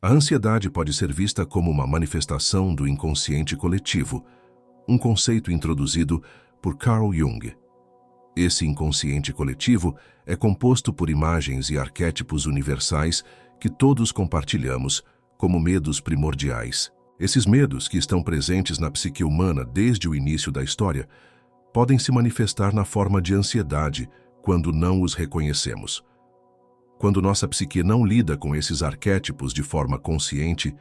A ansiedade pode ser vista como uma manifestação do inconsciente coletivo, um conceito introduzido por Carl Jung. Esse inconsciente coletivo é composto por imagens e arquétipos universais que todos compartilhamos, como medos primordiais. Esses medos, que estão presentes na psique humana desde o início da história, podem se manifestar na forma de ansiedade quando não os reconhecemos. Quando nossa psique não lida com esses arquétipos de forma consciente,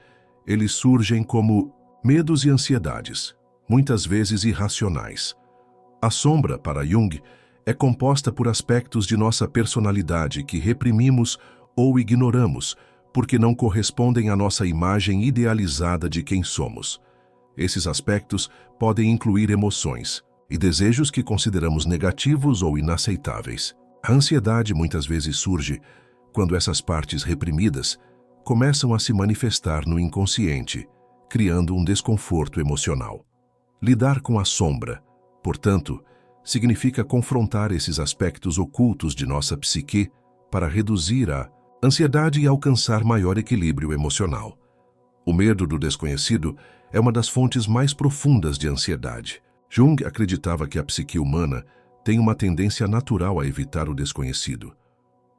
eles surgem como medos e ansiedades, muitas vezes irracionais. A sombra, para Jung, é composta por aspectos de nossa personalidade que reprimimos ou ignoramos porque não correspondem à nossa imagem idealizada de quem somos. Esses aspectos podem incluir emoções e desejos que consideramos negativos ou inaceitáveis. A ansiedade muitas vezes surge quando essas partes reprimidas começam a se manifestar no inconsciente, criando um desconforto emocional. Lidar com a sombra, portanto, significa confrontar esses aspectos ocultos de nossa psique para reduzir a ansiedade e alcançar maior equilíbrio emocional. O medo do desconhecido é uma das fontes mais profundas de ansiedade. Jung acreditava que a psique humana tem uma tendência natural a evitar o desconhecido,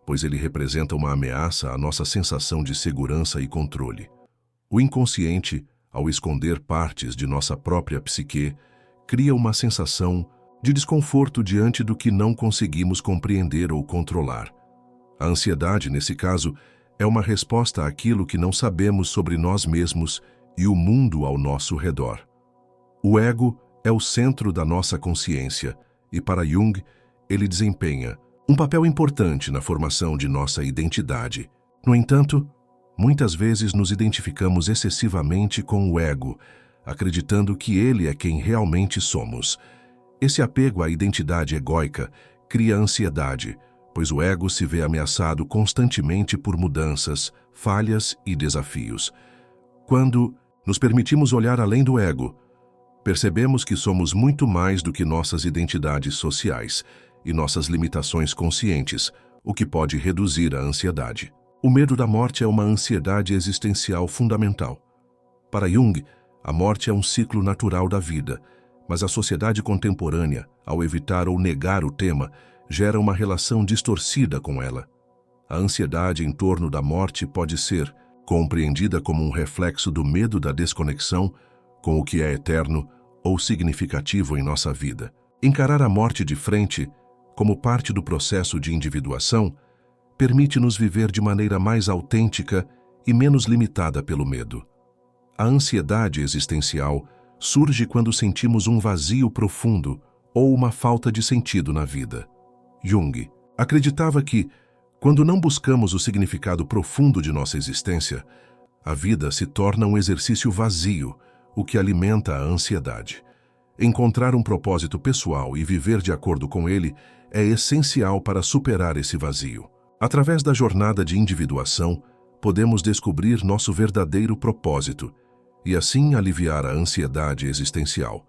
pois ele representa uma ameaça à nossa sensação de segurança e controle. O inconsciente, ao esconder partes de nossa própria psique, cria uma sensação de desconforto diante do que não conseguimos compreender ou controlar. A ansiedade, nesse caso, é uma resposta àquilo que não sabemos sobre nós mesmos e o mundo ao nosso redor. O ego é o centro da nossa consciência e, para Jung, ele desempenha um papel importante na formação de nossa identidade. No entanto, muitas vezes nos identificamos excessivamente com o ego, acreditando que ele é quem realmente somos. Esse apego à identidade egóica cria ansiedade, pois o ego se vê ameaçado constantemente por mudanças, falhas e desafios. Quando nos permitimos olhar além do ego, percebemos que somos muito mais do que nossas identidades sociais e nossas limitações conscientes, o que pode reduzir a ansiedade. O medo da morte é uma ansiedade existencial fundamental. Para Jung, a morte é um ciclo natural da vida, mas a sociedade contemporânea, ao evitar ou negar o tema, gera uma relação distorcida com ela. A ansiedade em torno da morte pode ser compreendida como um reflexo do medo da desconexão com o que é eterno ou significativo em nossa vida. Encarar a morte de frente, como parte do processo de individuação, permite-nos viver de maneira mais autêntica e menos limitada pelo medo. A ansiedade existencial surge quando sentimos um vazio profundo ou uma falta de sentido na vida. Jung acreditava que, quando não buscamos o significado profundo de nossa existência, a vida se torna um exercício vazio, o que alimenta a ansiedade. Encontrar um propósito pessoal e viver de acordo com ele é essencial para superar esse vazio. Através da jornada de individuação, podemos descobrir nosso verdadeiro propósito e assim aliviar a ansiedade existencial.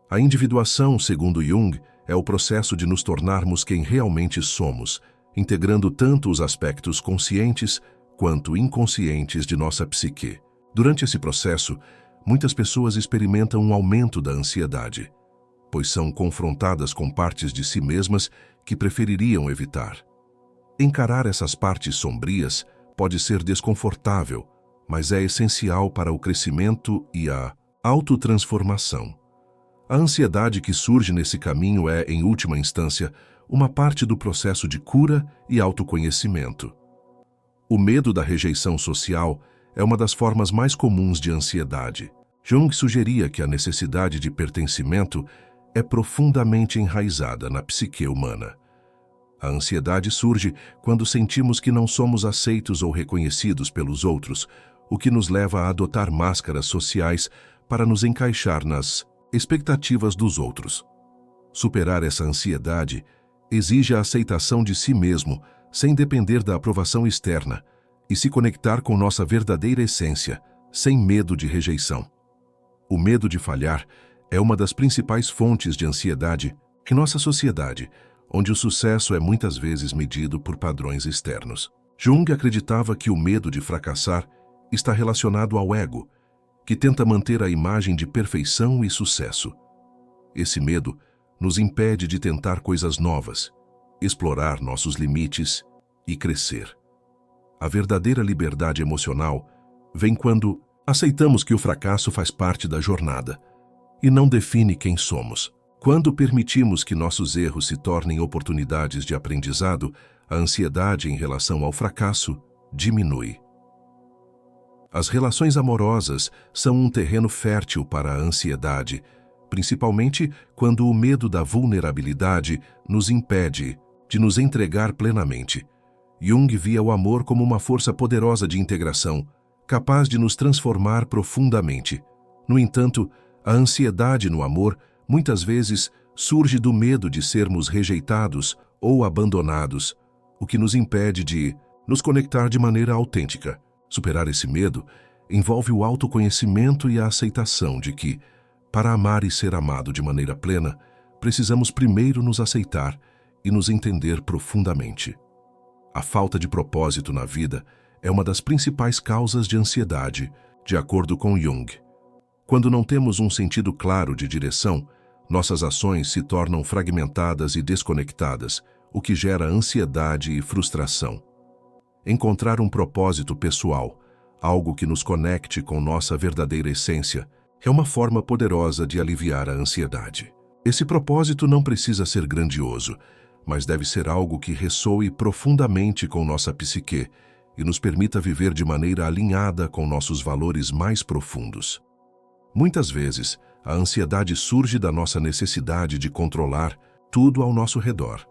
A individuação, segundo Jung, é o processo de nos tornarmos quem realmente somos, integrando tanto os aspectos conscientes quanto inconscientes de nossa psique. Durante esse processo, muitas pessoas experimentam um aumento da ansiedade, pois são confrontadas com partes de si mesmas que prefeririam evitar. Encarar essas partes sombrias pode ser desconfortável, mas é essencial para o crescimento e a autotransformação. A ansiedade que surge nesse caminho é, em última instância, uma parte do processo de cura e autoconhecimento. O medo da rejeição social é uma das formas mais comuns de ansiedade. Jung sugeria que a necessidade de pertencimento é profundamente enraizada na psique humana. A ansiedade surge quando sentimos que não somos aceitos ou reconhecidos pelos outros, o que nos leva a adotar máscaras sociais para nos encaixar nas expectativas dos outros. Superar essa ansiedade exige a aceitação de si mesmo, sem depender da aprovação externa, e se conectar com nossa verdadeira essência, sem medo de rejeição. O medo de falhar é uma das principais fontes de ansiedade em nossa sociedade, onde o sucesso é muitas vezes medido por padrões externos. Jung acreditava que o medo de fracassar está relacionado ao ego, que tenta manter a imagem de perfeição e sucesso. Esse medo nos impede de tentar coisas novas, explorar nossos limites e crescer. A verdadeira liberdade emocional vem quando aceitamos que o fracasso faz parte da jornada e não define quem somos. Quando permitimos que nossos erros se tornem oportunidades de aprendizado, a ansiedade em relação ao fracasso diminui. As relações amorosas são um terreno fértil para a ansiedade, principalmente quando o medo da vulnerabilidade nos impede de nos entregar plenamente. Jung via o amor como uma força poderosa de integração, capaz de nos transformar profundamente. No entanto, a ansiedade no amor muitas vezes surge do medo de sermos rejeitados ou abandonados, o que nos impede de nos conectar de maneira autêntica. Superar esse medo envolve o autoconhecimento e a aceitação de que, para amar e ser amado de maneira plena, precisamos primeiro nos aceitar e nos entender profundamente. A falta de propósito na vida é uma das principais causas de ansiedade, de acordo com Jung. Quando não temos um sentido claro de direção, nossas ações se tornam fragmentadas e desconectadas, o que gera ansiedade e frustração. Encontrar um propósito pessoal, algo que nos conecte com nossa verdadeira essência, é uma forma poderosa de aliviar a ansiedade. Esse propósito não precisa ser grandioso, mas deve ser algo que ressoe profundamente com nossa psique e nos permita viver de maneira alinhada com nossos valores mais profundos. Muitas vezes, a ansiedade surge da nossa necessidade de controlar tudo ao nosso redor.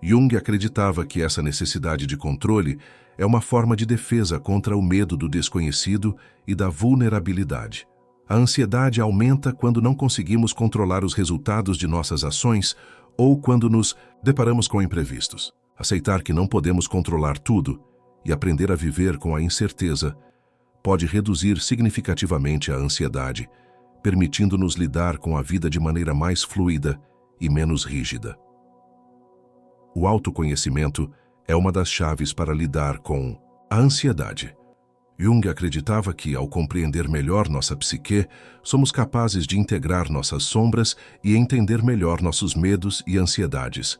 Jung acreditava que essa necessidade de controle é uma forma de defesa contra o medo do desconhecido e da vulnerabilidade. A ansiedade aumenta quando não conseguimos controlar os resultados de nossas ações ou quando nos deparamos com imprevistos. Aceitar que não podemos controlar tudo e aprender a viver com a incerteza pode reduzir significativamente a ansiedade, permitindo-nos lidar com a vida de maneira mais fluida e menos rígida. O autoconhecimento é uma das chaves para lidar com a ansiedade. Jung acreditava que, ao compreender melhor nossa psique, somos capazes de integrar nossas sombras e entender melhor nossos medos e ansiedades.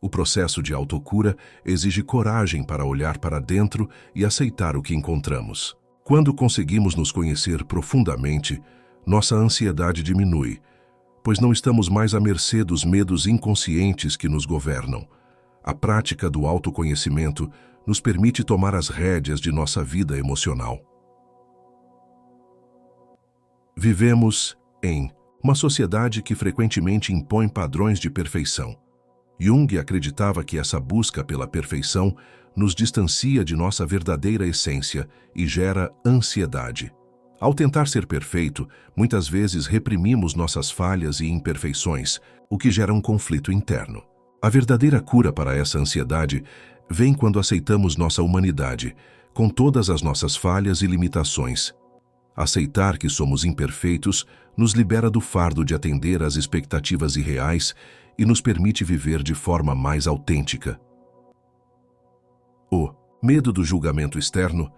O processo de autocura exige coragem para olhar para dentro e aceitar o que encontramos. Quando conseguimos nos conhecer profundamente, nossa ansiedade diminui, pois não estamos mais à mercê dos medos inconscientes que nos governam. A prática do autoconhecimento nos permite tomar as rédeas de nossa vida emocional. Vivemos em uma sociedade que frequentemente impõe padrões de perfeição. Jung acreditava que essa busca pela perfeição nos distancia de nossa verdadeira essência e gera ansiedade. Ao tentar ser perfeito, muitas vezes reprimimos nossas falhas e imperfeições, o que gera um conflito interno. A verdadeira cura para essa ansiedade vem quando aceitamos nossa humanidade, com todas as nossas falhas e limitações. Aceitar que somos imperfeitos nos libera do fardo de atender às expectativas irreais e nos permite viver de forma mais autêntica. O medo do julgamento externo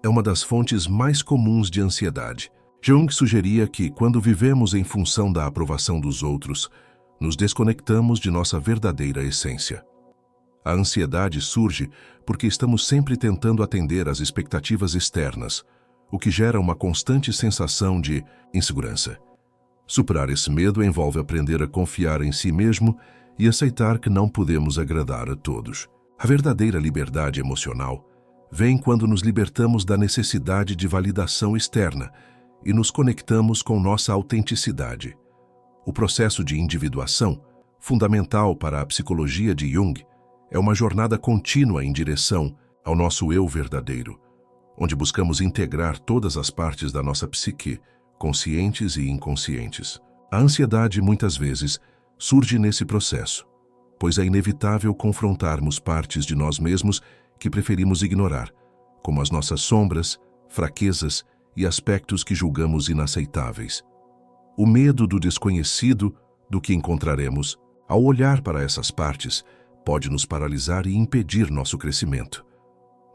é uma das fontes mais comuns de ansiedade. Jung sugeria que, quando vivemos em função da aprovação dos outros, nos desconectamos de nossa verdadeira essência. A ansiedade surge porque estamos sempre tentando atender às expectativas externas, o que gera uma constante sensação de insegurança. Superar esse medo envolve aprender a confiar em si mesmo e aceitar que não podemos agradar a todos. A verdadeira liberdade emocional vem quando nos libertamos da necessidade de validação externa e nos conectamos com nossa autenticidade. O processo de individuação, fundamental para a psicologia de Jung, é uma jornada contínua em direção ao nosso eu verdadeiro, onde buscamos integrar todas as partes da nossa psique, conscientes e inconscientes. A ansiedade, muitas vezes, surge nesse processo, pois é inevitável confrontarmos partes de nós mesmos que preferimos ignorar, como as nossas sombras, fraquezas e aspectos que julgamos inaceitáveis. O medo do desconhecido, do que encontraremos, ao olhar para essas partes, pode nos paralisar e impedir nosso crescimento.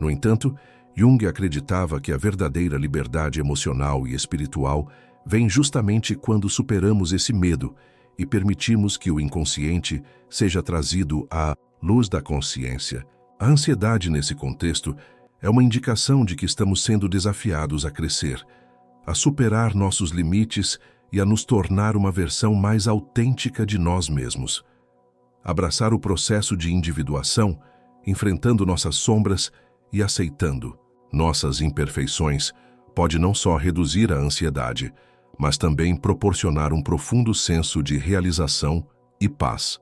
No entanto, Jung acreditava que a verdadeira liberdade emocional e espiritual vem justamente quando superamos esse medo e permitimos que o inconsciente seja trazido à luz da consciência. A ansiedade, nesse contexto, é uma indicação de que estamos sendo desafiados a crescer, a superar nossos limites e a nos tornar uma versão mais autêntica de nós mesmos. Abraçar o processo de individuação, enfrentando nossas sombras e aceitando nossas imperfeições, pode não só reduzir a ansiedade, mas também proporcionar um profundo senso de realização e paz.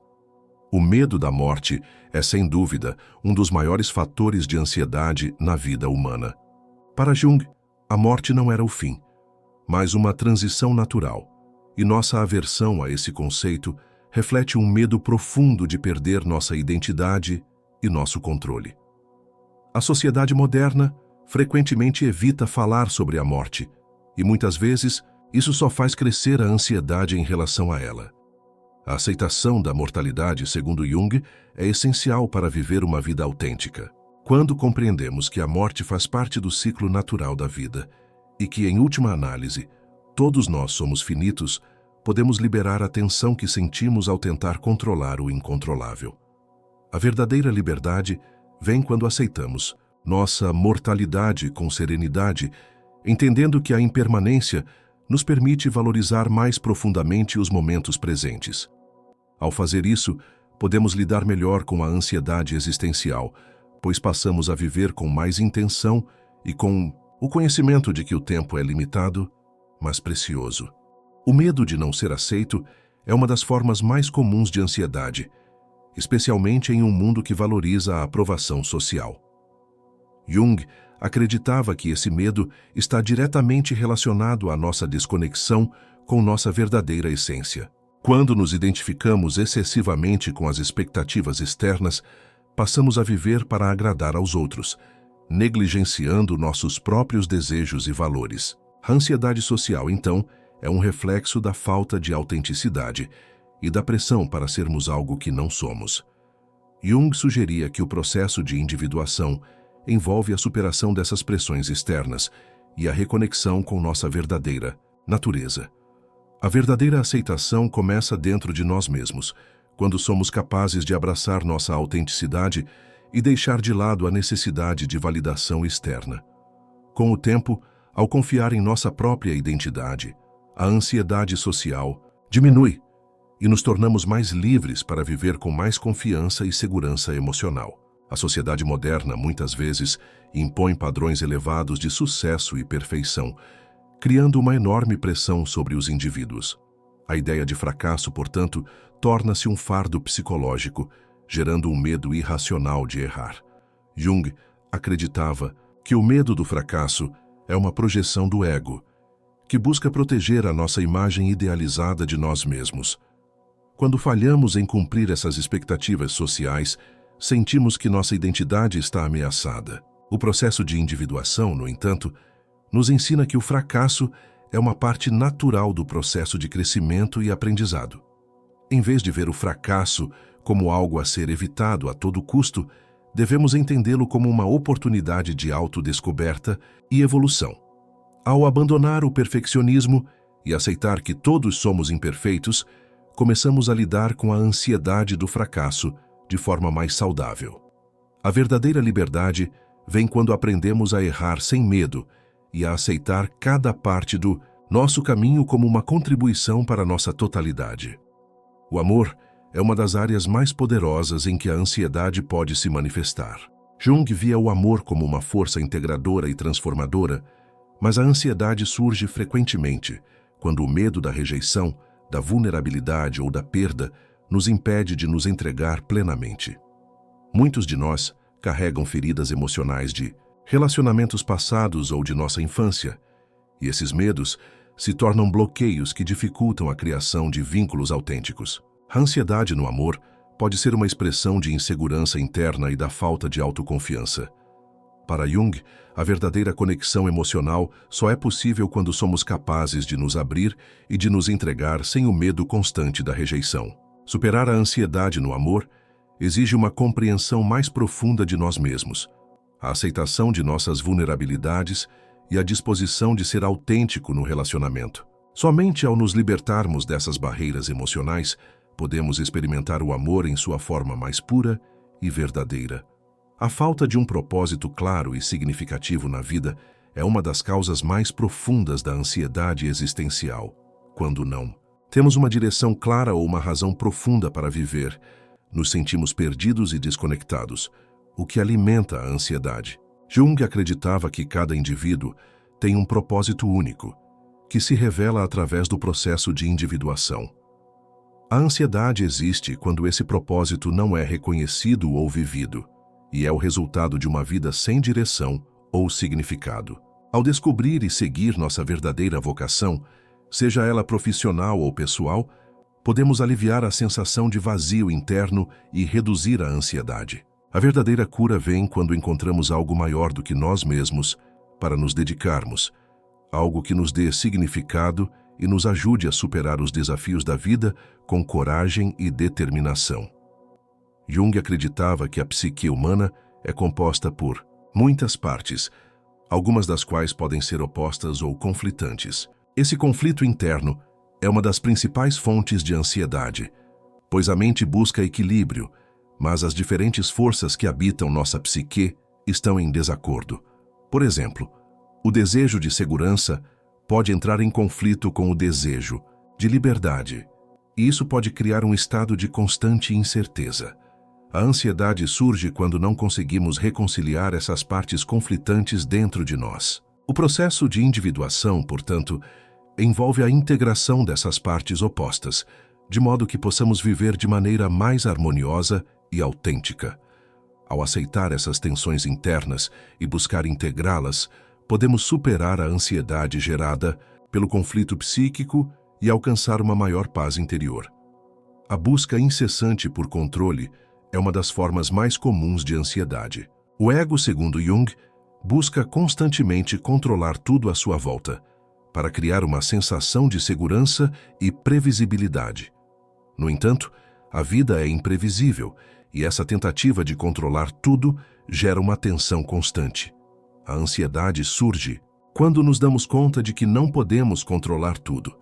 O medo da morte é, sem dúvida, um dos maiores fatores de ansiedade na vida humana. Para Jung, a morte não era o fim, mas uma transição natural, e nossa aversão a esse conceito reflete um medo profundo de perder nossa identidade e nosso controle. A sociedade moderna frequentemente evita falar sobre a morte, e muitas vezes isso só faz crescer a ansiedade em relação a ela. A aceitação da mortalidade, segundo Jung, é essencial para viver uma vida autêntica. Quando compreendemos que a morte faz parte do ciclo natural da vida e que, em última análise, todos nós somos finitos, podemos liberar a tensão que sentimos ao tentar controlar o incontrolável. A verdadeira liberdade vem quando aceitamos nossa mortalidade com serenidade, entendendo que a impermanência nos permite valorizar mais profundamente os momentos presentes. Ao fazer isso, podemos lidar melhor com a ansiedade existencial, pois passamos a viver com mais intenção e com o conhecimento de que o tempo é limitado, mas precioso. O medo de não ser aceito é uma das formas mais comuns de ansiedade, especialmente em um mundo que valoriza a aprovação social. Jung acreditava que esse medo está diretamente relacionado à nossa desconexão com nossa verdadeira essência. Quando nos identificamos excessivamente com as expectativas externas, passamos a viver para agradar aos outros, negligenciando nossos próprios desejos e valores. A ansiedade social, então, é um reflexo da falta de autenticidade e da pressão para sermos algo que não somos. Jung sugeria que o processo de individuação envolve a superação dessas pressões externas e a reconexão com nossa verdadeira natureza. A verdadeira aceitação começa dentro de nós mesmos, quando somos capazes de abraçar nossa autenticidade e deixar de lado a necessidade de validação externa. Com o tempo, ao confiar em nossa própria identidade, a ansiedade social diminui e nos tornamos mais livres para viver com mais confiança e segurança emocional. A sociedade moderna, muitas vezes, impõe padrões elevados de sucesso e perfeição, criando uma enorme pressão sobre os indivíduos. A ideia de fracasso, portanto, torna-se um fardo psicológico, gerando um medo irracional de errar. Jung acreditava que o medo do fracasso é uma projeção do ego, que busca proteger a nossa imagem idealizada de nós mesmos. Quando falhamos em cumprir essas expectativas sociais, sentimos que nossa identidade está ameaçada. O processo de individuação, no entanto, nos ensina que o fracasso é uma parte natural do processo de crescimento e aprendizado. Em vez de ver o fracasso como algo a ser evitado a todo custo, devemos entendê-lo como uma oportunidade de autodescoberta e evolução. Ao abandonar o perfeccionismo e aceitar que todos somos imperfeitos, começamos a lidar com a ansiedade do fracasso de forma mais saudável. A verdadeira liberdade vem quando aprendemos a errar sem medo e a aceitar cada parte do nosso caminho como uma contribuição para a nossa totalidade. O amor é uma das áreas mais poderosas em que a ansiedade pode se manifestar. Jung via o amor como uma força integradora e transformadora, mas a ansiedade surge frequentemente quando o medo da rejeição, da vulnerabilidade ou da perda nos impede de nos entregar plenamente. Muitos de nós carregam feridas emocionais de relacionamentos passados ou de nossa infância, e esses medos se tornam bloqueios que dificultam a criação de vínculos autênticos. A ansiedade no amor pode ser uma expressão de insegurança interna e da falta de autoconfiança. Para Jung, a verdadeira conexão emocional só é possível quando somos capazes de nos abrir e de nos entregar sem o medo constante da rejeição. Superar a ansiedade no amor exige uma compreensão mais profunda de nós mesmos, a aceitação de nossas vulnerabilidades e a disposição de ser autêntico no relacionamento. Somente ao nos libertarmos dessas barreiras emocionais, podemos experimentar o amor em sua forma mais pura e verdadeira. A falta de um propósito claro e significativo na vida é uma das causas mais profundas da ansiedade existencial. Quando não temos uma direção clara ou uma razão profunda para viver, nos sentimos perdidos e desconectados, o que alimenta a ansiedade. Jung acreditava que cada indivíduo tem um propósito único, que se revela através do processo de individuação. A ansiedade existe quando esse propósito não é reconhecido ou vivido, e é o resultado de uma vida sem direção ou significado. Ao descobrir e seguir nossa verdadeira vocação, seja ela profissional ou pessoal, podemos aliviar a sensação de vazio interno e reduzir a ansiedade. A verdadeira cura vem quando encontramos algo maior do que nós mesmos para nos dedicarmos, algo que nos dê significado e nos ajude a superar os desafios da vida com coragem e determinação. Jung acreditava que a psique humana é composta por muitas partes, algumas das quais podem ser opostas ou conflitantes. Esse conflito interno é uma das principais fontes de ansiedade, pois a mente busca equilíbrio, mas as diferentes forças que habitam nossa psique estão em desacordo. Por exemplo, o desejo de segurança pode entrar em conflito com o desejo de liberdade, e isso pode criar um estado de constante incerteza. A ansiedade surge quando não conseguimos reconciliar essas partes conflitantes dentro de nós. O processo de individuação, portanto, envolve a integração dessas partes opostas, de modo que possamos viver de maneira mais harmoniosa e autêntica. Ao aceitar essas tensões internas e buscar integrá-las, podemos superar a ansiedade gerada pelo conflito psíquico e alcançar uma maior paz interior. A busca incessante por controle é uma das formas mais comuns de ansiedade. O ego, segundo Jung, busca constantemente controlar tudo à sua volta, para criar uma sensação de segurança e previsibilidade. No entanto, a vida é imprevisível e essa tentativa de controlar tudo gera uma tensão constante. A ansiedade surge quando nos damos conta de que não podemos controlar tudo,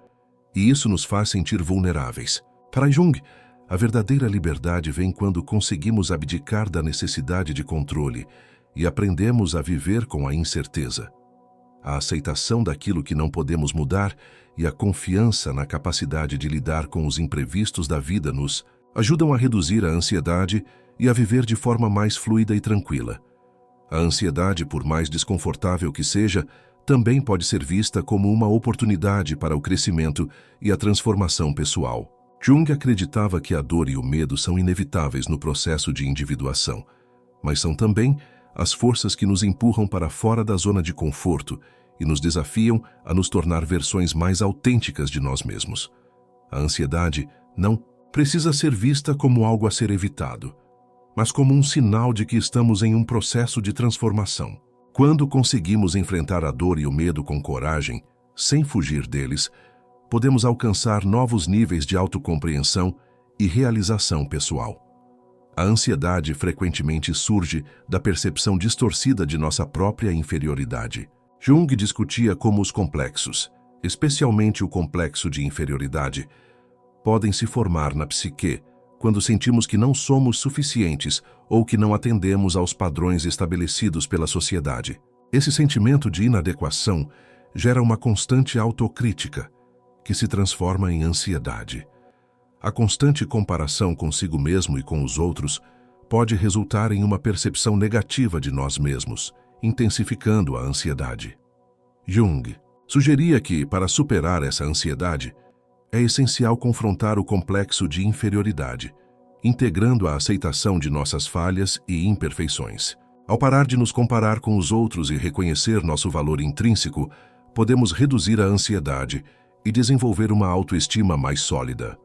e isso nos faz sentir vulneráveis. Para Jung, a verdadeira liberdade vem quando conseguimos abdicar da necessidade de controle e aprendemos a viver com a incerteza. A aceitação daquilo que não podemos mudar e a confiança na capacidade de lidar com os imprevistos da vida nos ajudam a reduzir a ansiedade e a viver de forma mais fluida e tranquila. A ansiedade, por mais desconfortável que seja, também pode ser vista como uma oportunidade para o crescimento e a transformação pessoal. Jung acreditava que a dor e o medo são inevitáveis no processo de individuação, mas são também as forças que nos empurram para fora da zona de conforto e nos desafiam a nos tornar versões mais autênticas de nós mesmos. A ansiedade não precisa ser vista como algo a ser evitado, mas como um sinal de que estamos em um processo de transformação. Quando conseguimos enfrentar a dor e o medo com coragem, sem fugir deles, podemos alcançar novos níveis de autocompreensão e realização pessoal. A ansiedade frequentemente surge da percepção distorcida de nossa própria inferioridade. Jung discutia como os complexos, especialmente o complexo de inferioridade, podem se formar na psique quando sentimos que não somos suficientes ou que não atendemos aos padrões estabelecidos pela sociedade. Esse sentimento de inadequação gera uma constante autocrítica, que se transforma em ansiedade. A constante comparação consigo mesmo e com os outros pode resultar em uma percepção negativa de nós mesmos, intensificando a ansiedade. Jung sugeria que, para superar essa ansiedade, é essencial confrontar o complexo de inferioridade, integrando a aceitação de nossas falhas e imperfeições. Ao parar de nos comparar com os outros e reconhecer nosso valor intrínseco, podemos reduzir a ansiedade e desenvolver uma autoestima mais sólida.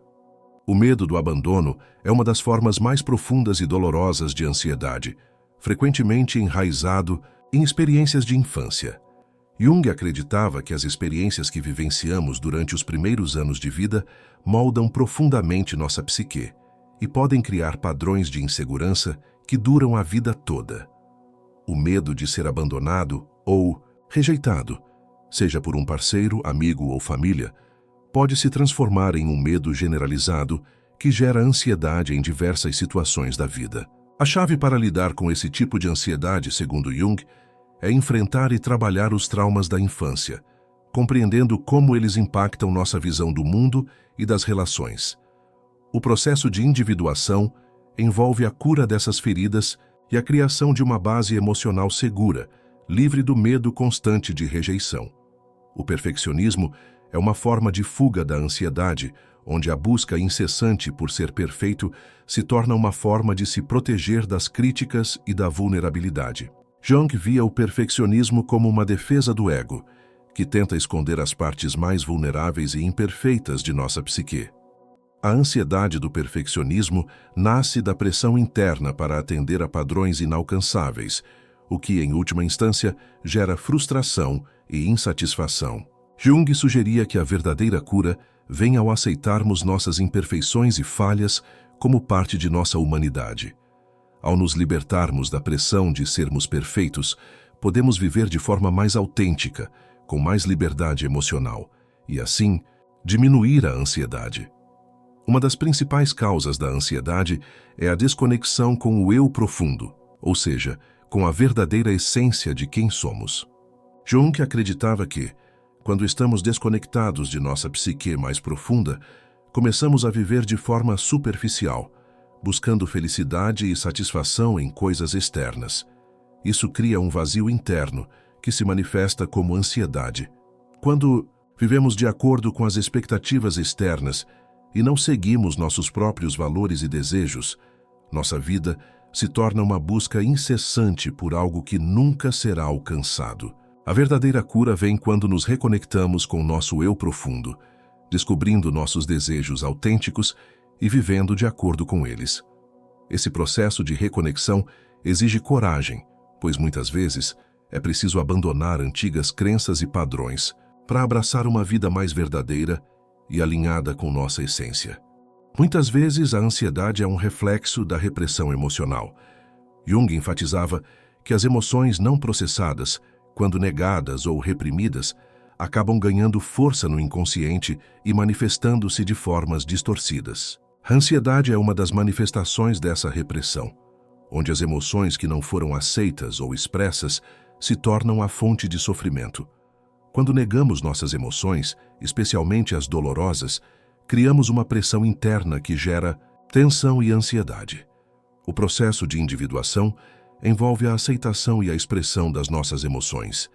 O medo do abandono é uma das formas mais profundas e dolorosas de ansiedade, frequentemente enraizado em experiências de infância. Jung acreditava que as experiências que vivenciamos durante os primeiros anos de vida moldam profundamente nossa psique e podem criar padrões de insegurança que duram a vida toda. o medo de ser abandonado ou rejeitado, seja por um parceiro, amigo ou família, pode se transformar em um medo generalizado que gera ansiedade em diversas situações da vida. A chave para lidar com esse tipo de ansiedade, segundo Jung, é enfrentar e trabalhar os traumas da infância, compreendendo como eles impactam nossa visão do mundo e das relações. O processo de individuação envolve a cura dessas feridas e a criação de uma base emocional segura, livre do medo constante de rejeição. O perfeccionismo é uma forma de fuga da ansiedade, onde a busca incessante por ser perfeito se torna uma forma de se proteger das críticas e da vulnerabilidade. Jung via o perfeccionismo como uma defesa do ego, que tenta esconder as partes mais vulneráveis e imperfeitas de nossa psique. A ansiedade do perfeccionismo nasce da pressão interna para atender a padrões inalcançáveis, o que, em última instância, gera frustração e insatisfação. Jung sugeria que a verdadeira cura vem ao aceitarmos nossas imperfeições e falhas como parte de nossa humanidade. Ao nos libertarmos da pressão de sermos perfeitos, podemos viver de forma mais autêntica, com mais liberdade emocional, e assim, diminuir a ansiedade. Uma das principais causas da ansiedade é a desconexão com o eu profundo, ou seja, com a verdadeira essência de quem somos. Jung acreditava que, quando estamos desconectados de nossa psique mais profunda, começamos a viver de forma superficial, buscando felicidade e satisfação em coisas externas. Isso cria um vazio interno, que se manifesta como ansiedade. Quando vivemos de acordo com as expectativas externas e não seguimos nossos próprios valores e desejos, nossa vida se torna uma busca incessante por algo que nunca será alcançado. A verdadeira cura vem quando nos reconectamos com nosso eu profundo, descobrindo nossos desejos autênticos e vivendo de acordo com eles. Esse processo de reconexão exige coragem, pois muitas vezes é preciso abandonar antigas crenças e padrões para abraçar uma vida mais verdadeira e alinhada com nossa essência. Muitas vezes a ansiedade é um reflexo da repressão emocional. Jung enfatizava que as emoções não processadas, quando negadas ou reprimidas, acabam ganhando força no inconsciente e manifestando-se de formas distorcidas. A ansiedade é uma das manifestações dessa repressão, onde as emoções que não foram aceitas ou expressas se tornam a fonte de sofrimento. Quando negamos nossas emoções, especialmente as dolorosas, criamos uma pressão interna que gera tensão e ansiedade. O processo de individuação envolve a aceitação e a expressão das nossas emoções,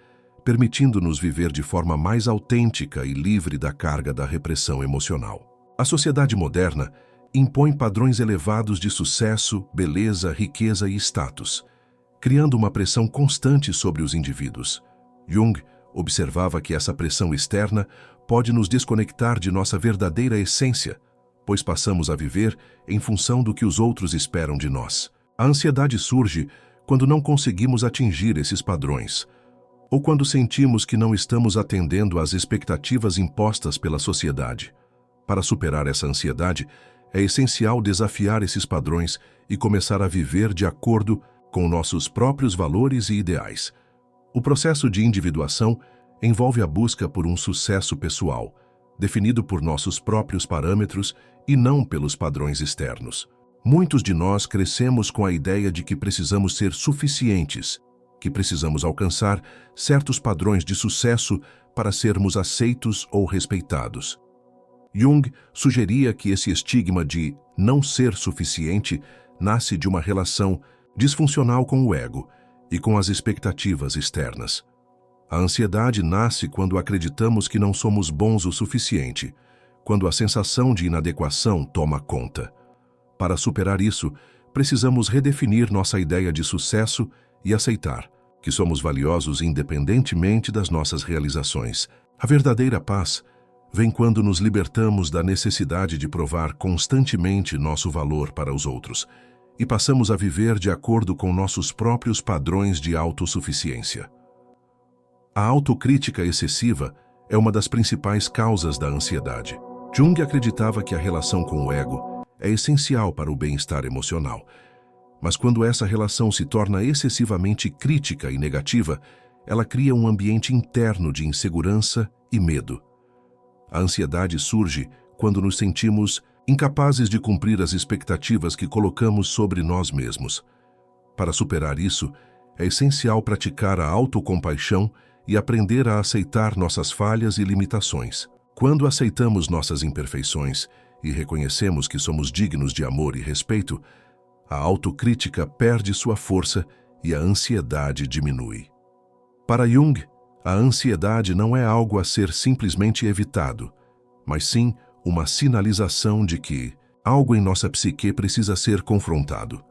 permitindo-nos viver de forma mais autêntica e livre da carga da repressão emocional. A sociedade moderna impõe padrões elevados de sucesso, beleza, riqueza e status, criando uma pressão constante sobre os indivíduos. Jung observava que essa pressão externa pode nos desconectar de nossa verdadeira essência, pois passamos a viver em função do que os outros esperam de nós. A ansiedade surge quando não conseguimos atingir esses padrões, ou quando sentimos que não estamos atendendo às expectativas impostas pela sociedade. Para superar essa ansiedade, é essencial desafiar esses padrões e começar a viver de acordo com nossos próprios valores e ideais. O processo de individuação envolve a busca por um sucesso pessoal, definido por nossos próprios parâmetros e não pelos padrões externos. Muitos de nós crescemos com a ideia de que precisamos ser suficientes, que precisamos alcançar certos padrões de sucesso para sermos aceitos ou respeitados. Jung sugeria que esse estigma de não ser suficiente nasce de uma relação disfuncional com o ego e com as expectativas externas. A ansiedade nasce quando acreditamos que não somos bons o suficiente, quando a sensação de inadequação toma conta. Para superar isso, precisamos redefinir nossa ideia de sucesso e aceitar que somos valiosos independentemente das nossas realizações. A verdadeira paz vem quando nos libertamos da necessidade de provar constantemente nosso valor para os outros e passamos a viver de acordo com nossos próprios padrões de autossuficiência. A autocrítica excessiva é uma das principais causas da ansiedade. Jung acreditava que a relação com o ego é essencial para o bem-estar emocional. Mas quando essa relação se torna excessivamente crítica e negativa, ela cria um ambiente interno de insegurança e medo. A ansiedade surge quando nos sentimos incapazes de cumprir as expectativas que colocamos sobre nós mesmos. Para superar isso, é essencial praticar a autocompaixão e aprender a aceitar nossas falhas e limitações. Quando aceitamos nossas imperfeições e reconhecemos que somos dignos de amor e respeito, a autocrítica perde sua força e a ansiedade diminui. Para Jung, a ansiedade não é algo a ser simplesmente evitado, mas sim uma sinalização de que algo em nossa psique precisa ser confrontado.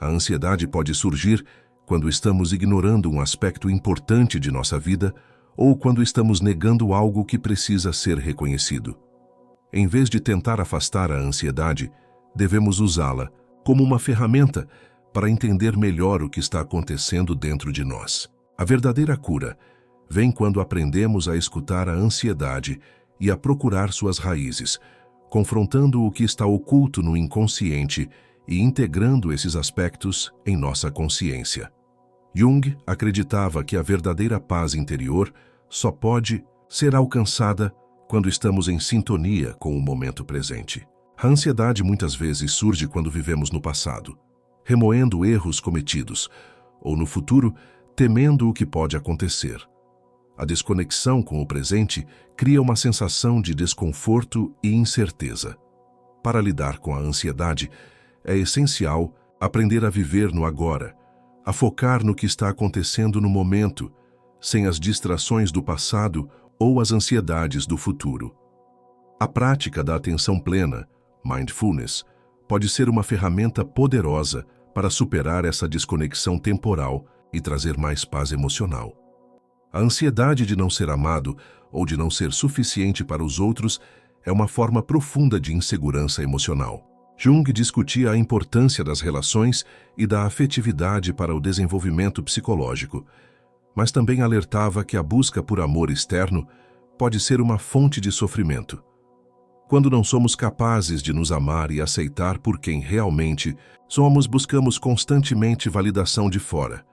A ansiedade pode surgir quando estamos ignorando um aspecto importante de nossa vida ou quando estamos negando algo que precisa ser reconhecido. Em vez de tentar afastar a ansiedade, devemos usá-la como uma ferramenta para entender melhor o que está acontecendo dentro de nós. A verdadeira cura vem quando aprendemos a escutar a ansiedade e a procurar suas raízes, confrontando o que está oculto no inconsciente e integrando esses aspectos em nossa consciência. Jung acreditava que a verdadeira paz interior só pode ser alcançada quando estamos em sintonia com o momento presente. A ansiedade muitas vezes surge quando vivemos no passado, remoendo erros cometidos, ou no futuro, temendo o que pode acontecer. A desconexão com o presente cria uma sensação de desconforto e incerteza. Para lidar com a ansiedade, é essencial aprender a viver no agora, a focar no que está acontecendo no momento, sem as distrações do passado ou as ansiedades do futuro. A prática da atenção plena, mindfulness, pode ser uma ferramenta poderosa para superar essa desconexão temporal e trazer mais paz emocional. A ansiedade de não ser amado ou de não ser suficiente para os outros é uma forma profunda de insegurança emocional. Jung discutia a importância das relações e da afetividade para o desenvolvimento psicológico, mas também alertava que a busca por amor externo pode ser uma fonte de sofrimento. Quando não somos capazes de nos amar e aceitar por quem realmente somos, buscamos constantemente validação de fora,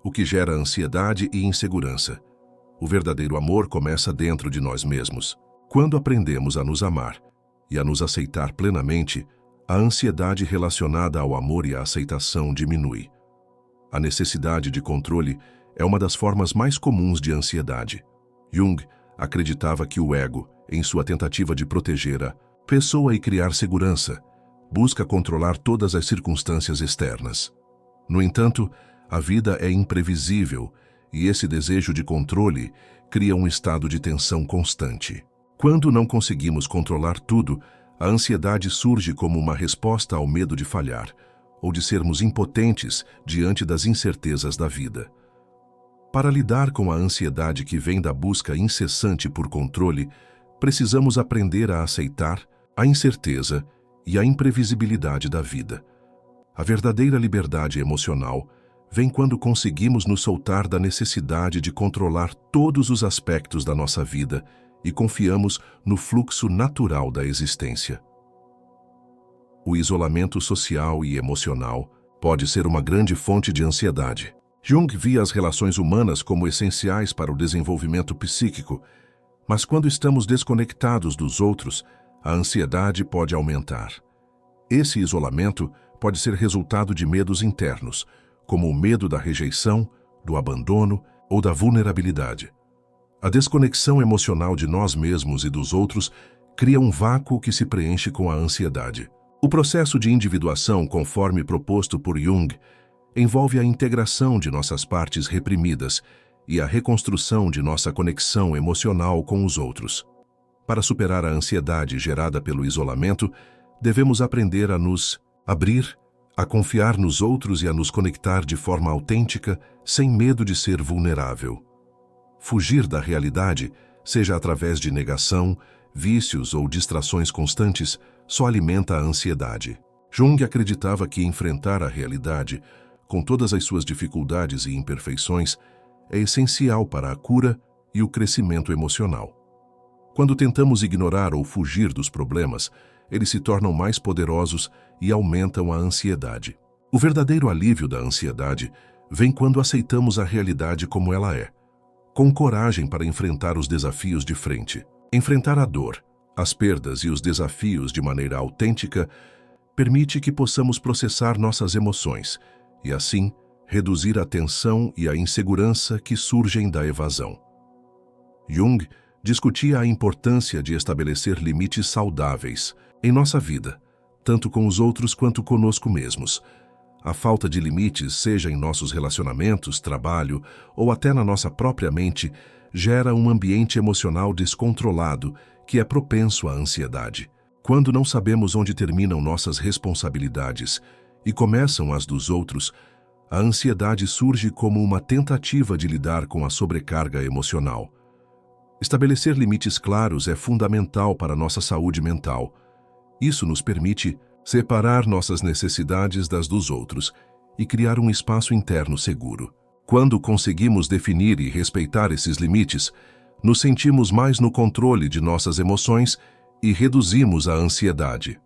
o que gera ansiedade e insegurança. O verdadeiro amor começa dentro de nós mesmos. Quando aprendemos a nos amar e a nos aceitar plenamente, a ansiedade relacionada ao amor e à aceitação diminui. A necessidade de controle é uma das formas mais comuns de ansiedade. Jung acreditava que o ego, em sua tentativa de proteger a pessoa e criar segurança, busca controlar todas as circunstâncias externas. No entanto, a vida é imprevisível e esse desejo de controle cria um estado de tensão constante. Quando não conseguimos controlar tudo, a ansiedade surge como uma resposta ao medo de falhar ou de sermos impotentes diante das incertezas da vida. Para lidar com a ansiedade que vem da busca incessante por controle, precisamos aprender a aceitar a incerteza e a imprevisibilidade da vida. A verdadeira liberdade emocional vem quando conseguimos nos soltar da necessidade de controlar todos os aspectos da nossa vida e confiamos no fluxo natural da existência. O isolamento social e emocional pode ser uma grande fonte de ansiedade. Jung via as relações humanas como essenciais para o desenvolvimento psíquico, mas quando estamos desconectados dos outros, a ansiedade pode aumentar. Esse isolamento pode ser resultado de medos internos, como o medo da rejeição, do abandono ou da vulnerabilidade. A desconexão emocional de nós mesmos e dos outros cria um vácuo que se preenche com a ansiedade. O processo de individuação, conforme proposto por Jung, envolve a integração de nossas partes reprimidas e a reconstrução de nossa conexão emocional com os outros. Para superar a ansiedade gerada pelo isolamento, devemos aprender a nos abrir, a confiar nos outros e a nos conectar de forma autêntica, sem medo de ser vulnerável. Fugir da realidade, seja através de negação, vícios ou distrações constantes, só alimenta a ansiedade. Jung acreditava que enfrentar a realidade, com todas as suas dificuldades e imperfeições, é essencial para a cura e o crescimento emocional. Quando tentamos ignorar ou fugir dos problemas, eles se tornam mais poderosos e aumentam a ansiedade. O verdadeiro alívio da ansiedade vem quando aceitamos a realidade como ela é, com coragem para enfrentar os desafios de frente. Enfrentar a dor, as perdas e os desafios de maneira autêntica permite que possamos processar nossas emoções e, assim, reduzir a tensão e a insegurança que surgem da evasão. Jung discutia a importância de estabelecer limites saudáveis em nossa vida, tanto com os outros quanto conosco mesmos. A falta de limites, seja em nossos relacionamentos, trabalho ou até na nossa própria mente, gera um ambiente emocional descontrolado que é propenso à ansiedade. Quando não sabemos onde terminam nossas responsabilidades e começam as dos outros, a ansiedade surge como uma tentativa de lidar com a sobrecarga emocional. Estabelecer limites claros é fundamental para nossa saúde mental. Isso nos permite separar nossas necessidades das dos outros e criar um espaço interno seguro. Quando conseguimos definir e respeitar esses limites, nos sentimos mais no controle de nossas emoções e reduzimos a ansiedade.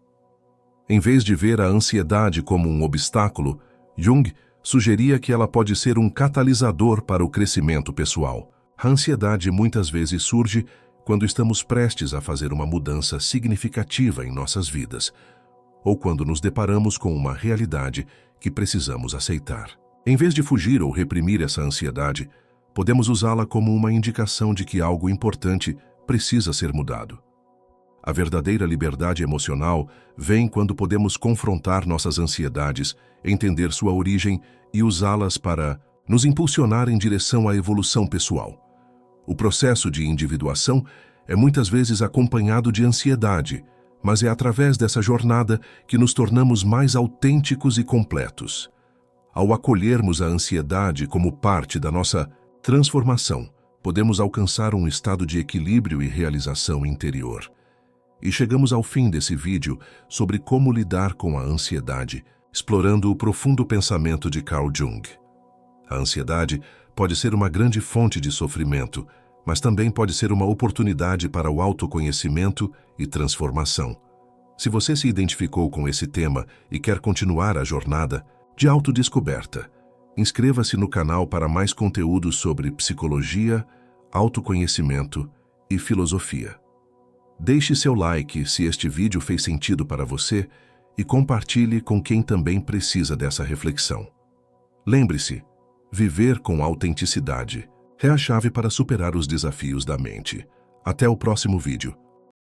Em vez de ver a ansiedade como um obstáculo, Jung sugeria que ela pode ser um catalisador para o crescimento pessoal. A ansiedade muitas vezes surge quando estamos prestes a fazer uma mudança significativa em nossas vidas, ou quando nos deparamos com uma realidade que precisamos aceitar. Em vez de fugir ou reprimir essa ansiedade, podemos usá-la como uma indicação de que algo importante precisa ser mudado. A verdadeira liberdade emocional vem quando podemos confrontar nossas ansiedades, entender sua origem e usá-las para nos impulsionar em direção à evolução pessoal. O processo de individuação é muitas vezes acompanhado de ansiedade, mas é através dessa jornada que nos tornamos mais autênticos e completos. Ao acolhermos a ansiedade como parte da nossa transformação, podemos alcançar um estado de equilíbrio e realização interior. E chegamos ao fim desse vídeo sobre como lidar com a ansiedade, explorando o profundo pensamento de Carl Jung. A ansiedade pode ser uma grande fonte de sofrimento, mas também pode ser uma oportunidade para o autoconhecimento e transformação. Se você se identificou com esse tema e quer continuar a jornada de autodescoberta, inscreva-se no canal para mais conteúdos sobre psicologia, autoconhecimento e filosofia. Deixe seu like se este vídeo fez sentido para você e compartilhe com quem também precisa dessa reflexão. Lembre-se, viver com autenticidade é a chave para superar os desafios da mente. Até o próximo vídeo.